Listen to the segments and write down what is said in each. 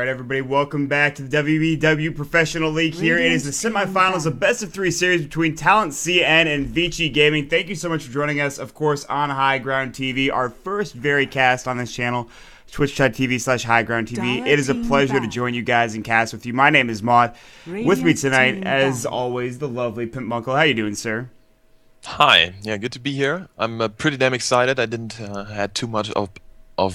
everybody, welcome back to the WVW Professional League here. It is the semifinals of best of 3 series between Talent CN and Vici Gaming. Thank you so much for joining us, of course, on HighGroundTV, our first very cast on this channel, twitch.tv/HighGroundTV. It is a pleasure to join you guys and cast with you. My name is Maut. With me tonight, as always, the lovely Pimpmuckl. How you doing, sir? Hi, yeah, good to be here. I'm pretty damn excited. I didn't had too much of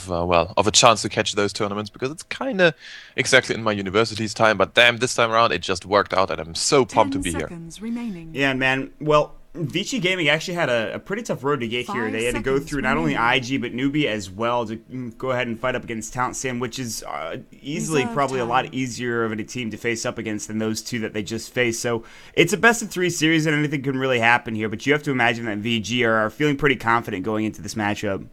a chance to catch those tournaments because it's kind of exactly in my university's time, but damn, this time around it just worked out and I'm so pumped to be here. Yeah, man. Well, Vici Gaming actually had a pretty tough road to get here. They had to go through not only IG but newbie as well to go ahead and fight up against Talent CN, which is easily probably a lot easier of a team to face up against than those two that they just faced. So it's a best of 3 series and anything can really happen here, but you have to imagine that VG are feeling pretty confident going into this matchup.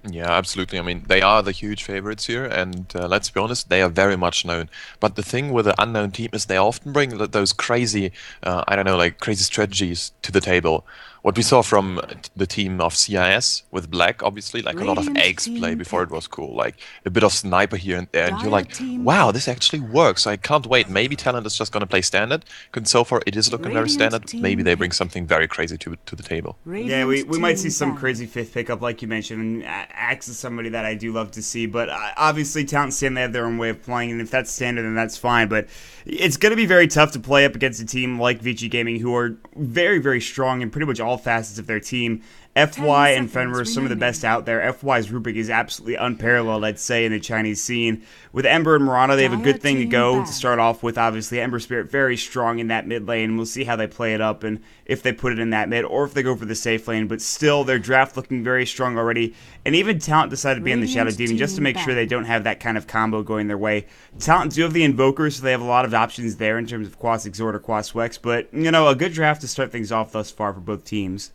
Yeah, absolutely. I mean, they are the huge favorites here, and let's be honest, they are very much known. But the thing with the unknown team is they often bring those crazy, I don't know, like crazy strategies to the table. What we saw from the team of CIS with Black, obviously, like a lot of eggs play before it was cool, like a bit of sniper here and there, and you're like, wow, this actually works. I can't wait. Maybe Talent is just going to play standard, because so far it is looking very standard. Maybe they bring something very crazy to the table. Yeah, we might see some crazy fifth pickup, like you mentioned, and Axe is somebody that I do love to see, but obviously Talent CN, they have their own way of playing, and if that's standard, then that's fine, but it's going to be very tough to play up against a team like Vici Gaming, who are very, very strong in pretty much all facets of their team. FY and Fenrir are some of the best out there. FY's Rubik is absolutely unparalleled, I'd say, in the Chinese scene. With Ember and Murano, they have a good thing to go to start off with. Obviously, Ember Spirit very strong in that mid lane. We'll see how they play it up and if they put it in that mid or if they go for the safe lane. But still, their draft looking very strong already. And even Talent decided to be in the Shadow Demon just to make sure they don't have that kind of combo going their way. Talent do have the Invoker, so they have a lot of options there in terms of Quas Exhort or Quas Wex. But, you know, a good draft to start things off thus far for both teams.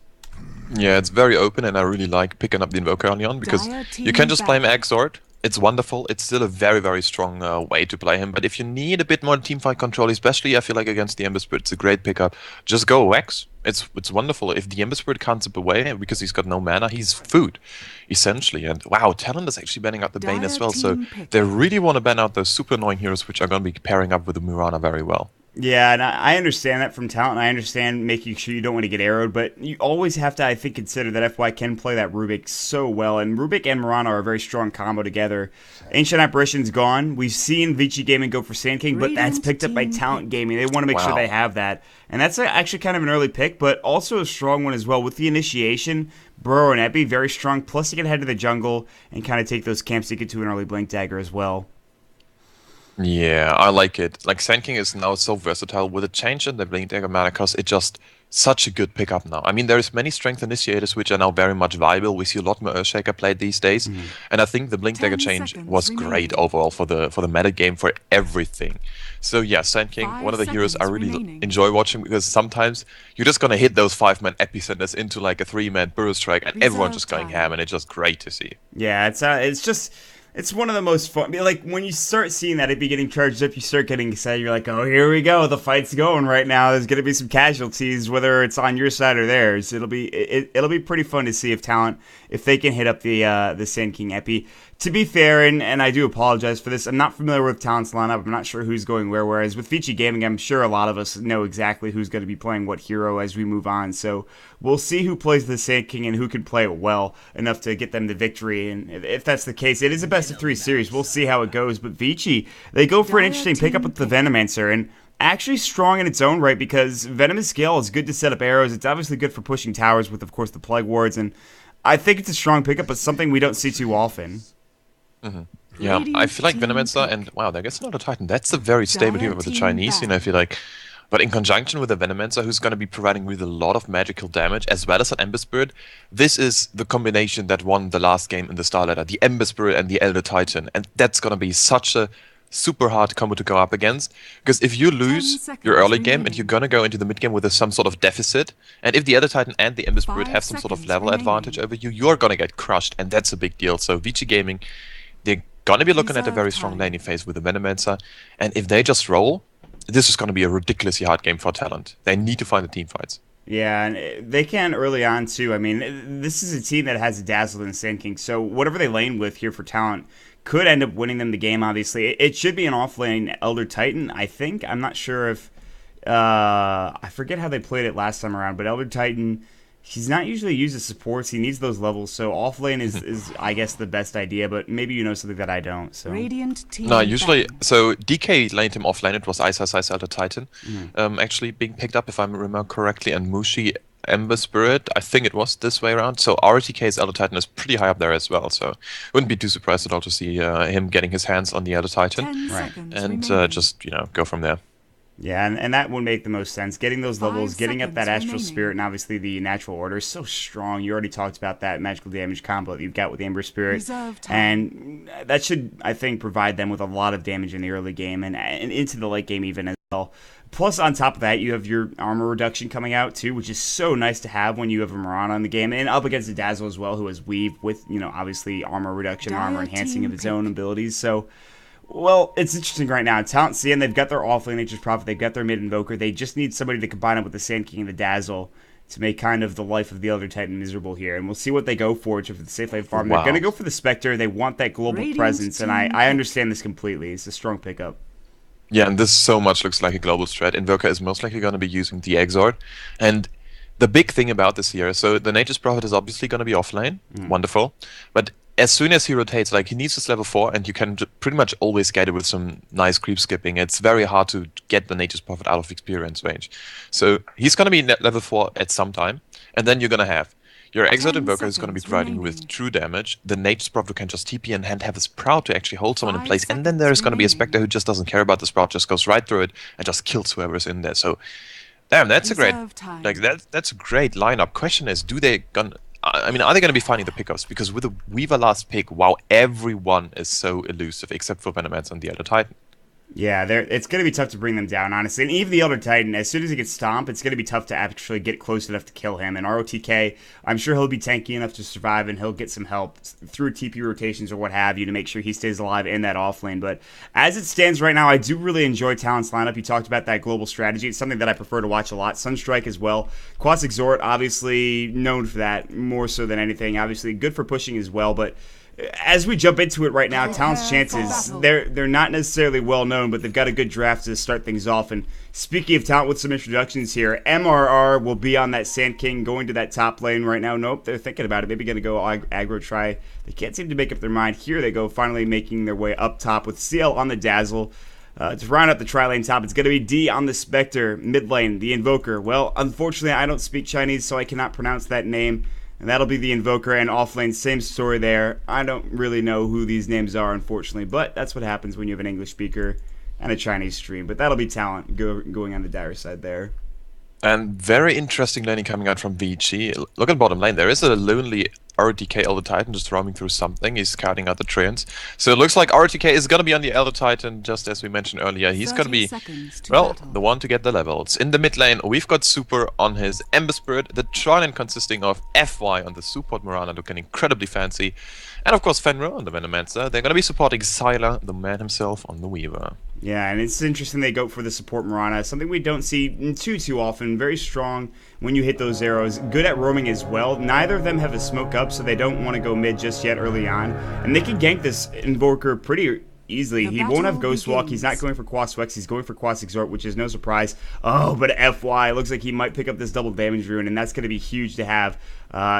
Yeah, it's very open, and I really like picking up the Invoker early on because you can just play him Exort. It's wonderful. It's still a very, very strong way to play him. But if you need a bit more teamfight control, especially I feel like against the Ember Spirit, it's a great pickup. Just go Wax. It's wonderful. If the Ember Spirit can't zip away because he's got no mana, he's food, essentially. And wow, Talent is actually banning out the Bane as well. So they really want to ban out those super annoying heroes, which are going to be pairing up with the Mirana very well. Yeah, and I understand that from Talent. I understand making sure you don't want to get arrowed, but you always have to, I think, consider that FY can play that Rubik so well, and Rubik and Murano are a very strong combo together. Ancient Apparition's gone. We've seen Vici Gaming go for Sand King, but that's picked up by Talent Gaming. They want to make sure they have that, and that's actually kind of an early pick, but also a strong one as well. With the initiation, Burrow and Epi, very strong, plus you can head to the jungle and kind of take those camps to get to an early Blink Dagger as well. Yeah, I like it. Like, Sand King is now so versatile. With a change in the Blink Dagger mana cost, it's just such a good pickup now. I mean, there's many strength initiators which are now very much viable. We see a lot more Earthshaker played these days. And I think the Blink Dagger change was great overall for the meta game, for everything. So yeah, Sand King, one of the heroes I really enjoy watching because sometimes you're just going to hit those 5-man epicenters into like a 3-man burst strike and everyone's just going ham, and it's just great to see. Yeah, it's just... It's one of the most fun. Like, when you start seeing that, it be getting charged up, you start getting excited. You're like, oh, here we go. The fight's going right now. There's going to be some casualties, whether it's on your side or theirs. It'll be pretty fun to see if Talent, if they can hit up the Sand King Epi. To be fair, and I do apologize for this, I'm not familiar with Talent's lineup. I'm not sure who's going where, whereas with Vici Gaming, I'm sure a lot of us know exactly who's going to be playing what hero as we move on. So we'll see who plays the Sand King and who can play it well enough to get them the victory. And if that's the case, it is a best of 3 series. We'll see how it goes. But Vici, they go for an interesting pickup with the Venomancer, and actually strong in its own right because Venomous Scale is good to set up arrows. It's obviously good for pushing towers with, of course, the Plague Wards, and I think it's a strong pickup, but something we don't see too often. Yeah, I feel like Venomancer and wow, there gets another Titan. That's a very stable hero with the Chinese, I feel like. But in conjunction with the Venomancer, who's going to be providing with a lot of magical damage, as well as an Ember Spirit, this is the combination that won the last game in the Star Ladder, the Ember Spirit and the Elder Titan. And that's going to be such a super hard combo to go up against, because if you lose your early game and you're going to go into the mid game with some sort of deficit, and if the Elder Titan and the Ember Spirit have some sort of level advantage over you, you're going to get crushed, and that's a big deal. So Vici Gaming, they're going to be looking at a very strong laning phase with the Venomancer, and if they just roll, this is going to be a ridiculously hard game for Talent. They need to find the team fights. Yeah, and they can early on too. I mean, this is a team that has a Dazzle and Sand King, so whatever they lane with here for talent could end up winning them the game. Obviously, it should be an off-lane Elder Titan. I think I'm not sure if I forget how they played it last time around, but Elder Titan. He's not usually used as supports. He needs those levels, so offlane is I guess the best idea. But maybe you know something that I don't. So no, usually so DK laned him offlane. It was Ice Elder Titan, actually being picked up if I remember correctly, and Mushi Ember Spirit. I think it was this way around. So RTK's Elder Titan is pretty high up there as well. So wouldn't be too surprised at all to see him getting his hands on the Elder Titan, right, and just go from there. Yeah, and that would make the most sense. Getting those levels, getting up that Astral Spirit, and obviously the Natural Order is so strong. You already talked about that magical damage combo that you've got with Ember Spirit. And that should, I think, provide them with a lot of damage in the early game and into the late game even as well. Plus, on top of that, you have your armor reduction coming out, too, which is so nice to have when you have a Mirana in the game. And up against the Dazzle as well, who has Weave with, obviously armor reduction, armor enhancing of its own abilities. So... well, it's interesting right now. Talent CN, they've got their offlane Nature's Prophet, they've got their mid Invoker. They just need somebody to combine it with the Sand King and the Dazzle to make kind of the life of the Elder Titan miserable here. And we'll see what they go for the safe lane farm. They're going to go for the Spectre. They want that global presence, and I understand this completely. It's a strong pickup. Yeah, and this so much looks like a global strat. Invoker is most likely going to be using the Exort. And the big thing about this here, so the Nature's Prophet is obviously going to be offlane. Wonderful. But as soon as he rotates, like he needs this level 4, and you can pretty much always get it with some nice creep skipping. It's very hard to get the Nature's Prophet out of experience range. So he's going to be level 4 at some time, and then you're going to have your Exiled Invoker is going to be providing you with true damage. The Nature's Prophet can just TP and have a Sprout to actually hold someone in place, and then there's going to be a Spectre who just doesn't care about the Sprout, just goes right through it and just kills whoever's in there. So, damn, that's a great, that's a great lineup. Question is, are they going to be finding the pickups? Because with the Weaver last pick, wow, everyone is so elusive except for Venomance and the Elder Titan. Yeah, it's going to be tough to bring them down, honestly. And even the Elder Titan, as soon as he gets stomped, it's going to be tough to actually get close enough to kill him. And ROTK, I'm sure he'll be tanky enough to survive, and he'll get some help through TP rotations or what have you to make sure he stays alive in that offlane. But as it stands right now, I do really enjoy Talon's lineup. You talked about that global strategy. It's something that I prefer to watch a lot. Sunstrike as well. Quas Exort, obviously known for that more so than anything. Obviously good for pushing as well, but... as we jump into it right now, Talent's chances, they're not necessarily well known, but they've got a good draft to start things off. And speaking of Talent, with some introductions here, MRR will be on that Sand King going to that top lane right now. Nope, they're thinking about it. Maybe going to go aggro try. They can't seem to make up their mind. Here they go, finally making their way up top with CL on the Dazzle. To round out the tri-lane top, it's going to be D on the Spectre, mid lane, the Invoker. Well, unfortunately, I don't speak Chinese, so I cannot pronounce that name. And that'll be the Invoker, and offlane, same story there. I don't really know who these names are, unfortunately, but that's what happens when you have an English speaker and a Chinese stream. But that'll be Talent going on the dire side there. And very interesting laning coming out from Vici. Look at bottom lane. There is a lonely RTK Elder Titan just roaming through something. He's scouting out the treants. So it looks like RTK is going to be on the Elder Titan, just as we mentioned earlier. He's going to be, well, the one to get the levels. In the mid lane, we've got Super on his Ember Spirit. The tri-lane consisting of FY on the support Mirana, looking incredibly fancy. And of course Fenrir on the Venomancer. They're going to be supporting Sylar, the man himself, on the Weaver. Yeah, and it's interesting they go for the support Mirana, something we don't see too often. Very strong when you hit those arrows. Good at roaming as well. Neither of them have a smoke up, so they don't want to go mid just yet early on. And they can gank this Invoker pretty easily. He won't have Ghost Walk. He's not going for Quas Wex. He's going for Quas Exort, which is no surprise. Oh, but FY, looks like he might pick up this double damage rune, and that's going to be huge to have.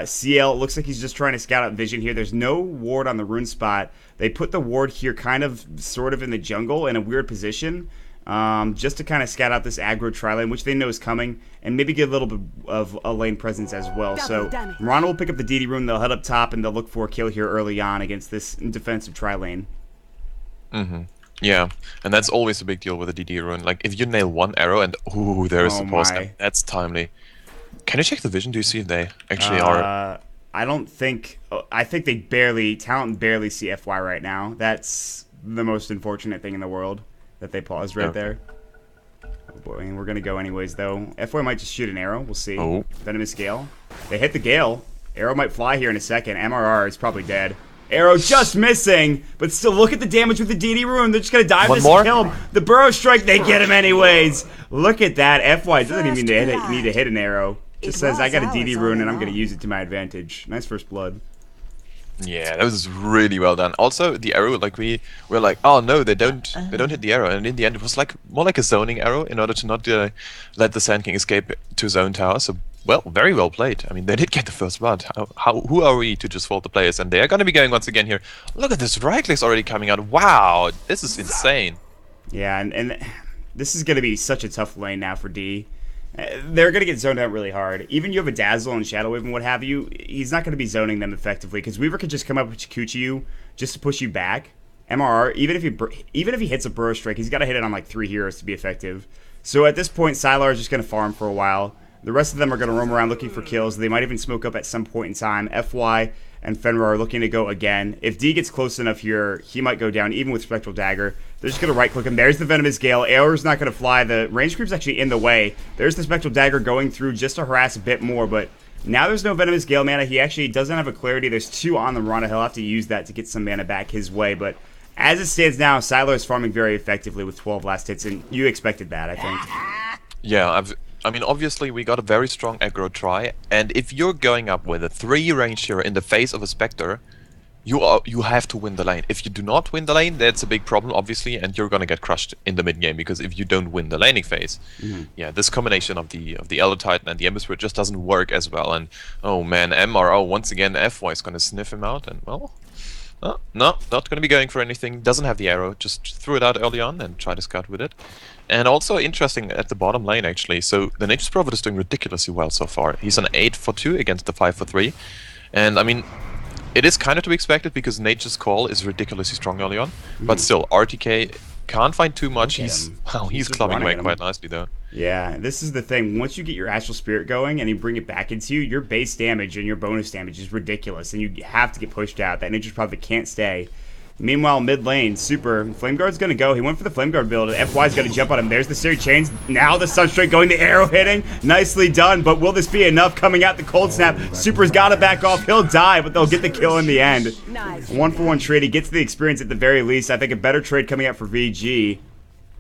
CL, looks like he's just trying to scout out vision here. There's no ward on the rune spot. They put the ward here kind of sort of in the jungle in a weird position, just to kind of scout out this aggro tri-lane, which they know is coming, and maybe get a little bit of a lane presence as well. So Mirana will pick up the DD rune. They'll head up top, and they'll look for a kill here early on against this defensive tri-lane. Yeah, and that's always a big deal with a DD rune. Like, if you nail one arrow and, ooh, there is the pause, that's timely. Can you check the vision? Do you see if they actually are? I don't think... I think Talent barely see FY right now. That's the most unfortunate thing in the world, that they paused right there. Oh boy, and we're going to go anyways, though. FY might just shoot an arrow. We'll see. Oh. Venomous Gale. They hit the Gale. Arrow might fly here in a second. MRR is probably dead. Arrow just missing, but still look at the damage with the DD rune. They're just going to dive this and kill him. The Burrow Strike, they get him anyways. Look at that. FY doesn't even need to hit an arrow. Just says, I got a DD rune and I'm going to use it to my advantage. Nice first blood. Yeah, that was really well done. Also, the arrow, like we were like, oh no, they don't hit the arrow, and in the end, it was like more like a zoning arrow in order to not let the Sand King escape to his own tower. So, well, very well played. I mean, they did get the first blood. Who are we to just fault the players? And they are going to be going once again here. Look at this right click's already coming out. Wow, this is insane. Yeah, and this is going to be such a tough lane now for D. They're going to get zoned out really hard. Even you have a Dazzle and Shadow Wave and what have you, he's not going to be zoning them effectively because Weaver could just come up with Chikuchi you just to push you back. MRR, even if he hits a Burrow Strike, he's got to hit it on like 3 heroes to be effective. So at this point, Sylar is just going to farm for a while. The rest of them are going to roam around looking for kills. They might even smoke up at some point in time. FY and Fenrir are looking to go again. If D gets close enough here, he might go down, even with Spectral Dagger. They're just going to right-click him. There's the Venomous Gale. Aor's not going to fly. The range creep's actually in the way. There's the Spectral Dagger going through just to harass a bit more, but now there's no Venomous Gale mana. He actually doesn't have a clarity. There's 2 on the Mirana. He'll have to use that to get some mana back his way, but as it stands now, Sylar is farming very effectively with 12 last hits, and you expected that, I think. Yeah, I mean, obviously, we got a very strong aggro try, and if you're going up with a 3 range hero in the face of a Spectre, you have to win the lane. If you do not win the lane, that's a big problem, obviously, and you're gonna get crushed in the mid game because if you don't win the laning phase, yeah, this combination of the Elder Titan and the Ember Spirit just doesn't work as well. And oh man, MRO once again, FY is gonna sniff him out, and well, no, not gonna be going for anything. Doesn't have the arrow. Just threw it out early on and try to scout with it. And also interesting at the bottom lane actually. So the Nature's Prophet is doing ridiculously well so far. He's an 8 for 2 against the 5 for 3, and I mean, it is kind of to be expected because Nature's Call is ridiculously strong early on. But still, RTK can't find too much. He's clubbing away quite nicely though. Yeah, this is the thing. Once you get your Astral Spirit going and you bring it back into you, your base damage and your bonus damage is ridiculous, and you have to get pushed out. That Nature's Prophet can't stay. Meanwhile, mid lane, Super, Flameguard's going to go. He went for the Flameguard build. FY's going to jump on him. There's the Searing Chains. Now the Sunstrike going, the arrow hitting. Nicely done, but will this be enough? Coming out the Cold Snap. Super's got to back off. He'll die, but they'll get the kill in the end. 1-for-1 trade. He gets the experience at the very least. I think a better trade coming out for VG,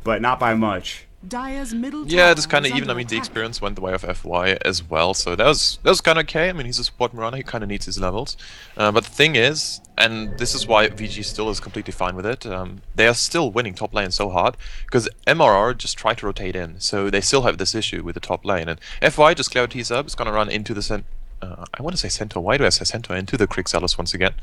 but not by much. Yeah, it's kind of even. I mean, the experience went the way of FY as well, so that was kind of okay. I mean, he's a support Mirana, he kind of needs his levels. But the thing is, and this is why VG still is completely fine with it, they are still winning top lane so hard, because MRR just tried to rotate in, so they still have this issue with the top lane, and FY just clarities up, is going to run into the I want to say Centaur, why do I say Centaur? Into the Crixalis once again.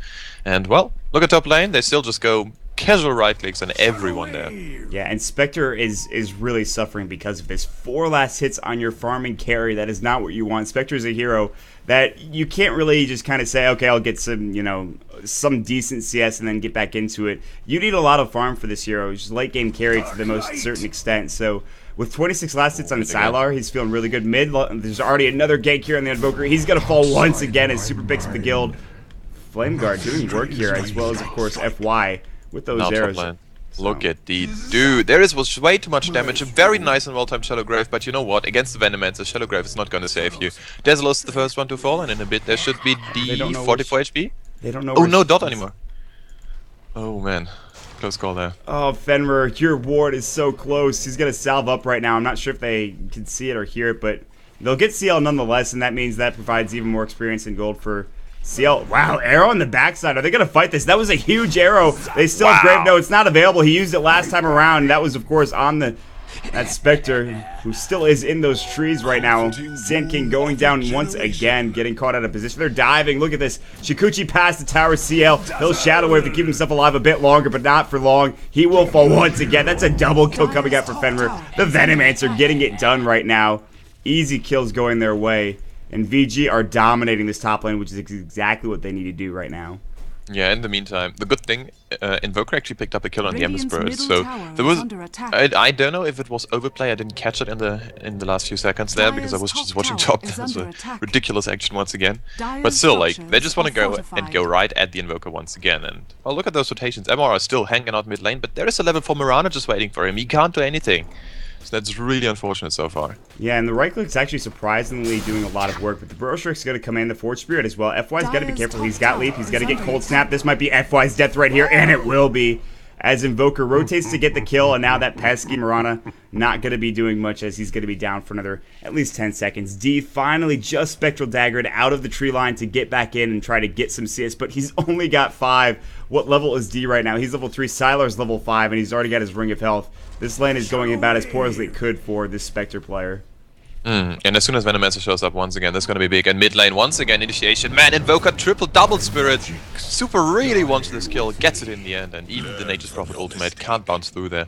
And well, look at top lane, they still just go casual right clicks and everyone there. Yeah, and Spectre is really suffering because of this. 4 last hits on your farming carry. That is not what you want. Spectre is a hero that you can't really just kind of say, okay, I'll get some, some decent CS and then get back into it. You need a lot of farm for this hero. Just late game carry to the most certain extent. So with 26 last hits on Sylar, he's feeling really good. Mid, there's already another gank here on the Invoker. He's going to fall once again as Super picks up the guild. Flameguard doing work here, as well as, of course, FY with those arrows. Look at the dude. There was way too much damage. A very nice and well-timed Shallow Grave, but you know what? Against the Venomancer, Shallow Grave is not going to save you. Dazzler's the first one to fall, and in a bit there should be the 44 HP. They don't know. Oh, no dot anymore. Oh man, close call there. Oh, Fenrir, your ward is so close. He's gonna salve up right now. I'm not sure if they can see it or hear it, but they'll get CL nonetheless, and that means that provides even more experience and gold for CL. Wow, arrow on the backside. Are they going to fight this? That was a huge arrow. They still have Grave. No, it's not available. He used it last time around. That was, of course, on that Spectre, who still is in those trees right now. Sand King going down once again, getting caught out of position. They're diving. Look at this. Chikuchi past the tower. CL. He'll Shadow Wave to keep himself alive a bit longer, but not for long. He will fall once again. That's a double kill coming out for Fenrir. The Venomancer getting it done right now. Easy kills going their way. And VG are dominating this top lane, which is exactly what they need to do right now. Yeah, in the meantime, the good thing, Invoker actually picked up a kill on the Ember Spirit, so there was, I don't know if it was overplay, I didn't catch it in the last few seconds there, because I was just watching top. That was a ridiculous action once again. But still, like, they just want to go right at the Invoker once again, and, well, look at those rotations. MR is still hanging out mid lane, but there is a level 4 Mirana just waiting for him. He can't do anything. So that's really unfortunate so far. Yeah, and the right click's actually surprisingly doing a lot of work, but the Burrow Strike's going to command the Forge Spirit as well. FY's got to be careful. He's got Leap. He's got to get Cold Snap. This might be FY's death right here, and it will be. as Invoker rotates to get the kill, and now that pesky Mirana not going to be doing much as he's going to be down for another at least 10 seconds. D finally just Spectral Daggered out of the tree line to get back in and try to get some CS, but he's only got 5. What level is D right now? He's level 3, Sylar's level 5, and he's already got his Ring of Health. This lane is going about as poor as it could for this Spectre player. And as soon as Venomancer shows up once again, that's going to be big. And mid lane, once again, initiation. Man, Invoker double Spirit. Super really wants this kill, gets it in the end, and even the Nature's Prophet ultimate can't bounce through there.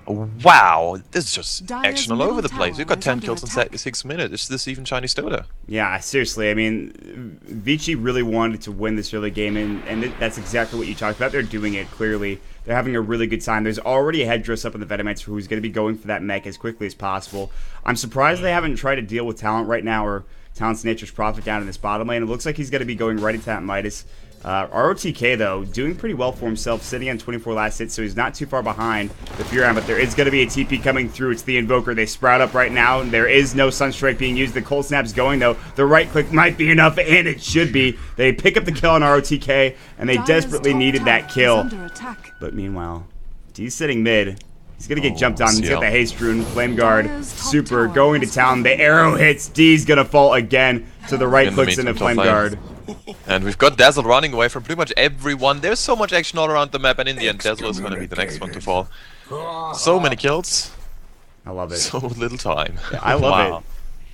Wow, this is just action all over the place. We've got 10 kills in 6 minutes. Is this even Chinese Dota? Yeah, seriously. I mean, Vici really wanted to win this early game, and that's exactly what you talked about. They're doing it clearly. They're having a really good time. There's already a headdress up in the Venomancer who's going to be going for that mech as quickly as possible. I'm surprised they haven't tried to deal with Talent right now, or Talent's Nature's Prophet down in this bottom lane. It looks like he's going to be going right into that Midas. ROTK, though, doing pretty well for himself, sitting on 24 last hits, so he's not too far behind the Furon, but there is going to be a TP coming through. It's the Invoker. They sprout up right now, and there is no Sunstrike being used. The Cold Snap's going, though. The right click might be enough, and it should be. They pick up the kill on ROTK, and they desperately needed that kill. But meanwhile, D's sitting mid. He's going to get jumped on. He's got the Haste Rune, Flame Guard, Super, going to town. The arrow hits. D's going to fall again to the right clicks in the Flame Guard. And we've got Dazzle running away from pretty much everyone. There's so much action all around the map, and in the end, Dazzle is going to be the next one to fall. So many kills. I love it. So little time. Yeah, I love it.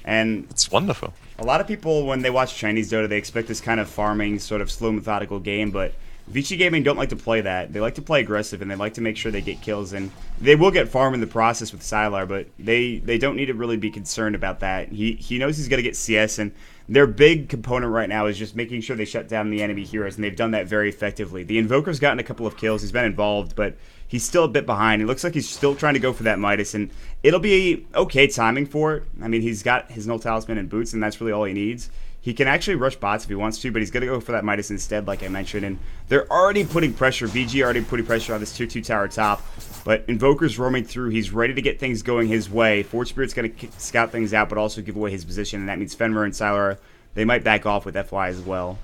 And it's wonderful. A lot of people, when they watch Chinese Dota, they expect this kind of farming, sort of slow, methodical game, but Vici Gaming don't like to play that. They like to play aggressive, and they like to make sure they get kills, and they will get farm in the process with Sylar, but they don't need to really be concerned about that. He knows he's going to get CS, and their big component right now is just making sure they shut down the enemy heroes, and they've done that very effectively. The Invoker's gotten a couple of kills. He's been involved, but he's still a bit behind. It looks like he's still trying to go for that Midas, and it'll be okay timing for it. I mean, he's got his Null Talisman and boots, and that's really all he needs. He can actually rush bots if he wants to, but he's going to go for that Midas instead, like I mentioned. And they're already putting pressure. VG already putting pressure on this tier 2 tower top. But Invoker's roaming through. He's ready to get things going his way. Forge Spirit's going to scout things out, but also give away his position. And that means Fenrir and Sylar, they might back off with FY as well.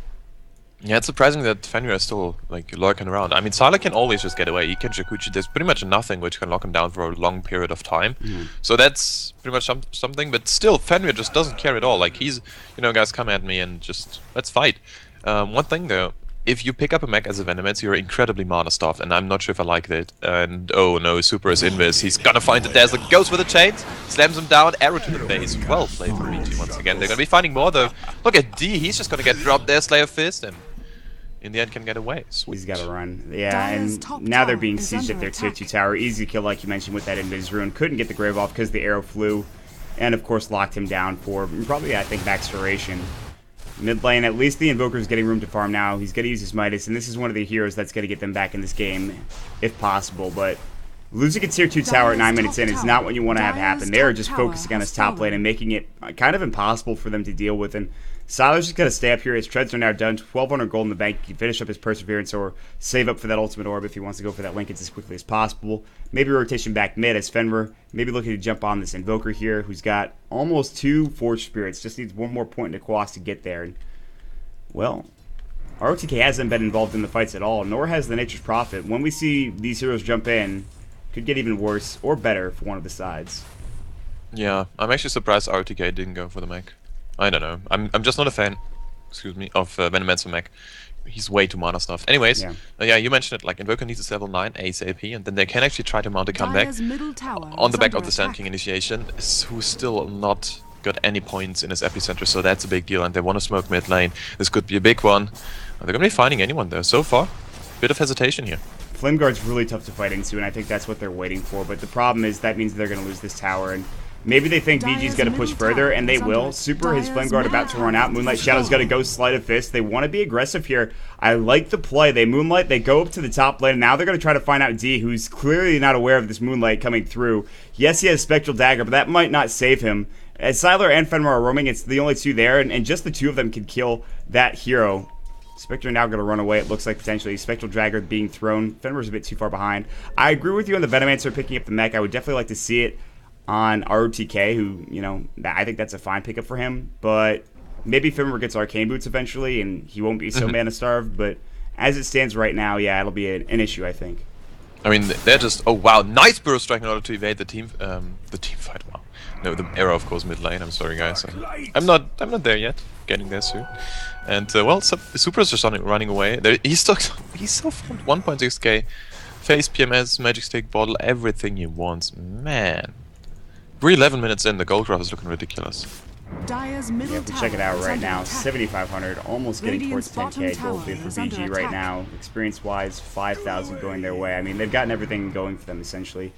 Yeah, it's surprising that Fenrir is still like lurking around. I mean, Sylar can always just get away. He can Jakuchi. There's pretty much nothing which can lock him down for a long period of time. So that's pretty much something. But still, Fenrir just doesn't care at all. Like he's, you know, guys, come at me and just let's fight. One thing though, if you pick up a mech as a Venomancer, you're incredibly mana starved, and I'm not sure if I like that. And oh no, Super is invis. He's gonna find the Dazzler, goes for the chains, slams him down, arrow to the base. Well played for VG once again. They're gonna be finding more though. Look at D. He's just gonna get dropped there, Slayer Fist, and in the end can get away. Sweet. He's got to run. Yeah, and now they're being sieged at their tier 2 tower. Easy kill, like you mentioned, with that Invis Rune. Couldn't get the Grave off because the arrow flew, and of course locked him down for probably, I think, max duration. Mid lane, at least the Invoker's getting room to farm now. He's going to use his Midas, and this is one of the heroes that's going to get them back in this game, if possible. But losing a tier 2 tower at 9 minutes in is not what you want to have happen. They are just focusing on this top lane and making it kind of impossible for them to deal with. And Sylar's just going to stay up here. His treads are now done. 1,200 gold in the bank. He can finish up his Perseverance or save up for that ultimate orb if he wants to go for that Linkage as quickly as possible. Maybe rotation back mid as Fenrir. Maybe looking to jump on this Invoker here who's got almost 2 Forge Spirits. Just needs one more point in the Quas to get there. And, well, ROTK hasn't been involved in the fights at all, nor has the Nature's Prophet. When we see these heroes jump in, could get even worse or better for one of the sides. Yeah, I'm actually surprised ROTK didn't go for the mech. I don't know. I'm just not a fan, excuse me, of Venomancer mech. He's way too mana stuffed. Anyways, yeah, you mentioned it. Like Invoker needs a level 9 ASAP, and then they can actually try to mount a comeback on the back of the Sand King initiation, who's still not got any points in his epicenter. So that's a big deal, and they want to smoke mid lane. This could be a big one. They're gonna be finding anyone there so far. Bit of hesitation here. Flame Guard's really tough to fight into, and I think that's what they're waiting for. But the problem is that means they're gonna lose this tower. And maybe they think VG's going to push further, and they will. Super, his Flame Guard about to run out. Moonlight Shadow's going to go Sleight of Fist. They want to be aggressive here. I like the play. They Moonlight, they go up to the top lane, and now they're going to try to find out D, who's clearly not aware of this Moonlight coming through. Yes, he has Spectral Dagger, but that might not save him. As Sylar and Fenrir are roaming, it's the only 2 there, and just the 2 of them can kill that hero. Spectre now going to run away, it looks like, potentially. Spectral Dagger being thrown. Fenrir's a bit too far behind. I agree with you on the Venomancer picking up the mech. I would definitely like to see it on ROTK, who, you know, I think that's a fine pickup for him, but maybe Fenrir gets Arcane Boots eventually, and he won't be so mana-starved, but as it stands right now, yeah, it'll be an issue, I think. I mean, they're just... Oh, wow. Nice burst strike in order to evade the team fight. Wow. No, the arrow, of course, mid lane. I'm sorry, guys. I'm not there yet. Getting there soon. And, well, Super is just running away. He's so fun. 1.6k. Face, PMS, Magic Stick, Bottle, everything he wants. Man. We're 11 minutes in. The gold graph is looking ridiculous. You have to check it out right now. 7,500, almost getting towards 10k gold bid for VG right now. Experience-wise, 5,000 going their way. I mean, they've gotten everything going for them, essentially,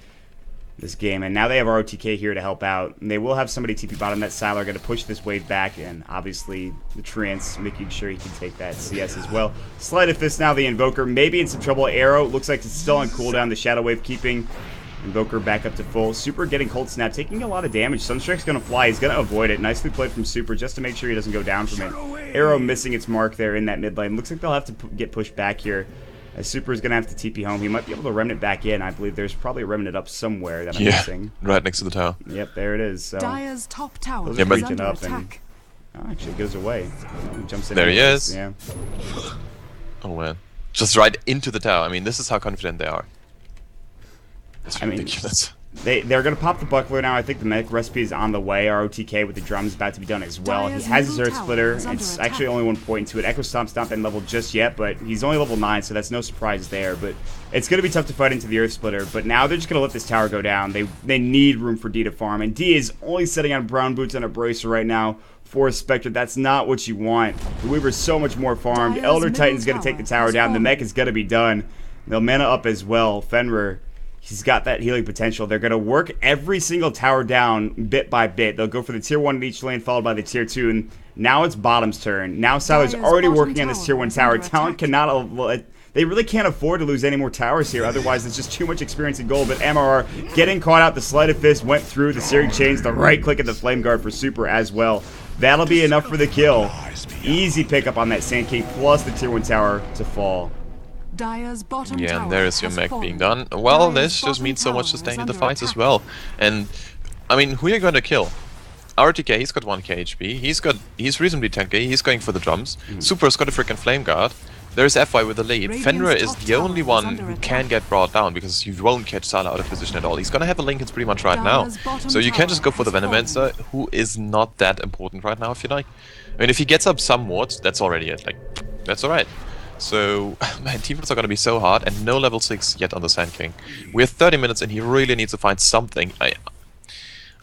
this game. And now they have ROTK here to help out. And they will have somebody TP bottom. That Sylar going to push this wave back. And obviously, the Trance making sure he can take that CS as well. Sleight of Fist now, the Invoker. Maybe in some trouble. Arrow looks like it's still on cooldown. The Shadow Wave keeping Invoker back up to full. Super getting Cold Snap, taking a lot of damage. Sunstrike's going to fly. He's going to avoid it. Nicely played from Super just to make sure he doesn't go down from it. Arrow missing its mark there in that mid lane. Looks like they'll have to get pushed back here. As Super is going to have to TP home. He might be able to Remnant back in. I believe there's probably a Remnant up somewhere that I'm missing. Right next to the tower. Yep, there it is. So Dire's top tower is under up attack. And, actually, it goes away. He jumps in. There he is. Yeah. Oh, man. Just right into the tower. I mean, this is how confident they are. It's ridiculous. They're going to pop the buckler now. I think the medic recipe is on the way. ROTK with the drums about to be done as well. He has his Earth Splitter. It's actually only 1 point to it. Echo Stomp's not been leveled just yet, but he's only level 9, so that's no surprise there. But it's going to be tough to fight into the Earth Splitter. But now they're just going to let this tower go down. They need room for D to farm, and D is only setting on Brown Boots and a Bracer right now for a Spectre. That's not what you want. The Weaver's so much more farmed. Elder Titan's going to take the tower down. The mech is going to be done. They'll mana up as well. Fenrir, he's got that healing potential. They're going to work every single tower down bit by bit. They'll go for the tier 1 in each lane, followed by the tier 2. And now it's bottom's turn. Now Sylar's already working on this tier 1 tower. Talent cannot... They really can't afford to lose any more towers here. Otherwise, it's just too much experience in gold. But MRR getting caught out. The Sleight of Fist went through. The Searing Chains, the right click, and the Flame Guard for Super as well. That'll be enough for the kill. Easy pickup on that Sand King, plus the tier 1 tower to fall. Yeah, and there is your mech being done. Well, this just means so much to stay in the fights as well. And, I mean, who are you going to kill? RTK, he's got 1k HP. He's reasonably 10k. He's going for the drums. Super's got a freaking Flame Guard. There's FY with the lead. Fenrir is the only one who can get brought down because you won't catch Sylar out of position at all. He's gonna have a Linken's pretty much right now. So you can't just go for the Venomancer, who is not that important right now, if you like. I mean, if he gets up somewhat, that's already it. Like, that's alright. So, man, teamfights are gonna be so hard, and no level 6 yet on the Sand King. We're 30 minutes and he really needs to find something.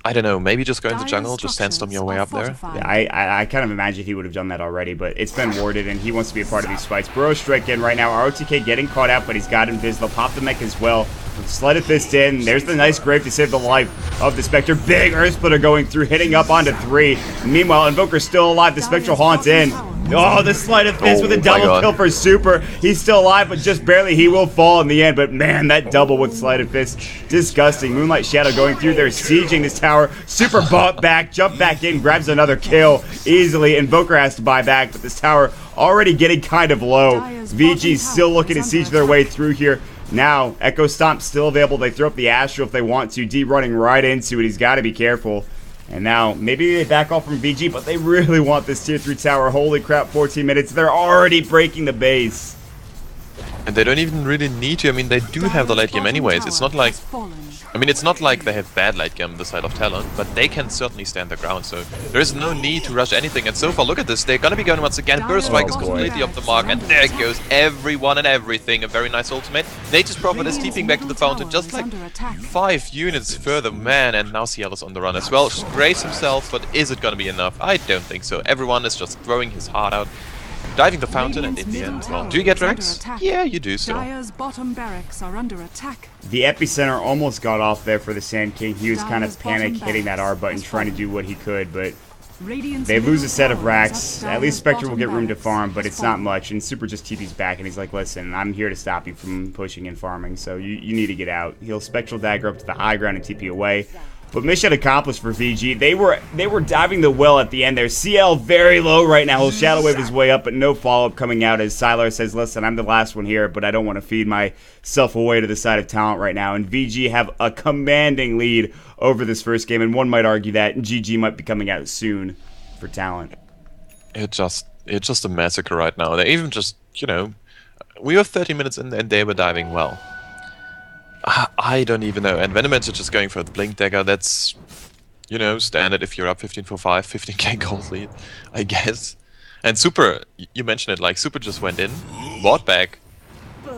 I don't know, maybe just go into jungle, just sandstorm your way up there? Yeah, I kind of imagine he would have done that already, but it's been warded and he wants to be a part of these fights. Burrow strike in right now. ROTK getting caught out, but he's got Invis. They'll pop the mech as well. Sleight of Fist in. There's the nice grave to save the life of the Spectre. Big Earth Splitter going through, hitting up onto 3. Meanwhile, Invoker's still alive. The Spectral Haunt's in. Oh, the Sleight of Fist with a double kill for Super. He's still alive, but just barely. He will fall in the end. But man, that double with Sleight of Fist, disgusting. Moonlight Shadow going through there, sieging this tower. Super bought back, jumped back in, grabs another kill easily. Invoker has to buy back, but this tower already getting kind of low. VG's still looking to siege their way through here. Now, Echo Stomp still available. They throw up the Astral if they want to. D running right into it. He's got to be careful. And now, maybe they back off from VG, but they really want this tier 3 tower. Holy crap, 14 minutes. They're already breaking the base. And they don't even really need to. I mean, they do have the late game anyways. It's not like... I mean, it's not like they have bad late game on the side of talent, but they can certainly stand their ground, so there is no need to rush anything. And so far, look at this, they're gonna be going once again. Burst Strike is completely off the mark, and there goes everyone and everything. A very nice ultimate. Nature's Prophet is TPing back to the fountain, just like 5 units further, man, and now CL is on the run as well. Grace himself, but is it gonna be enough? I don't think so. Everyone is just throwing his heart out. Diving the fountain, and in the end, well, do you get Rex? Yeah, you do so. Bottom barracks are under attack. The epicenter almost got off there for the Sand King. He was kind of panic hitting that R button, trying to do what he could, but they lose a set of racks. At least Spectre will get room to farm, but it's not much. And Super just TP's back, and he's like, listen, I'm here to stop you from pushing and farming, so you need to get out. He'll Spectral Dagger up to the high ground and TP away. But mission accomplished for VG. They were diving the well at the end there. CL very low right now. He'll Shadow Wave his way up, but no follow-up coming out as Sylar says, listen, I'm the last one here, but I don't want to feed myself away to the side of talent right now. And VG have a commanding lead over this first game, and one might argue that GG might be coming out soon for talent. It's just a massacre right now. They even just, you know, we were 30 minutes in and they were diving well. I don't even know. And Venomancer just going for the Blink Dagger, that's, you know, standard if you're up 15-4-5, 15k gold lead, I guess. And Super, you mentioned it, like, Super just went in, bought back,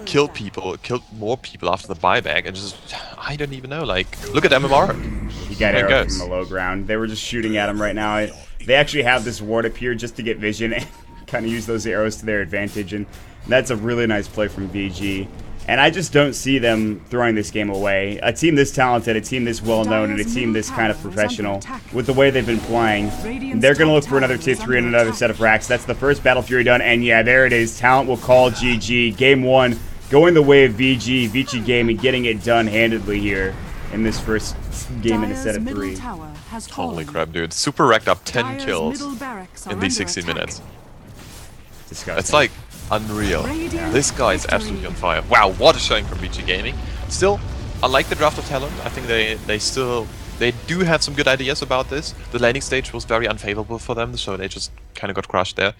killed people, killed more people after the buyback, and just, I don't even know, like, look at MMR. He got arrowed from the low ground. They were just shooting at him right now. They actually have this ward up here just to get vision and kind of use those arrows to their advantage, and that's a really nice play from VG. And I just don't see them throwing this game away. A team this talented, a team this well-known, and a team this kind of professional, with the way they've been playing, they're going to look for another tier 3 and another set of racks. That's the first Battle Fury done, and yeah, there it is. Talent will call GG. Game 1, going the way of VG, Vici Gaming, getting it done handedly here in this first game in a set of 3. Holy crap, dude. Super racked up 10 kills in these 16 minutes. Disgusting. It's like unreal. This guy is absolutely on fire. Wow, what a showing from Vici Gaming. Still, I like the draft of talent. I think they do have some good ideas about this. The landing stage was very unfavorable for them, so they just kind of got crushed there.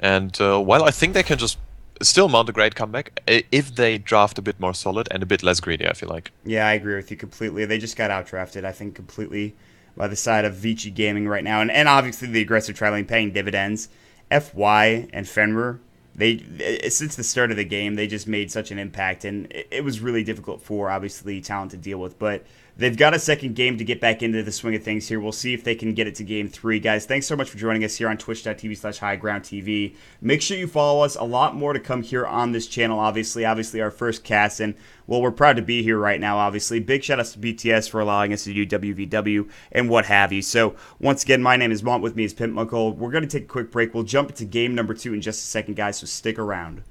And while I think they can just still mount a great comeback if they draft a bit more solid and a bit less greedy, I feel like. Yeah, I agree with you completely. They just got outdrafted, I think, completely by the side of Vici Gaming right now. And obviously the aggressive tri-lane paying dividends. FY and Fenrir, since the start of the game, they just made such an impact, and it was really difficult for, obviously, Talent to deal with. But they've got a second game to get back into the swing of things here. We'll see if they can get it to game 3. Guys, thanks so much for joining us here on twitch.tv/HighGroundTV. Make sure you follow us. A lot more to come here on this channel, obviously our first cast, and, well, we're proud to be here right now, obviously. Big shout-outs to BTS for allowing us to do WVW and what have you. So, once again, my name is Maut. With me is Pimpmuckl. We're going to take a quick break. We'll jump into game number 2 in just a second, guys, so stick around.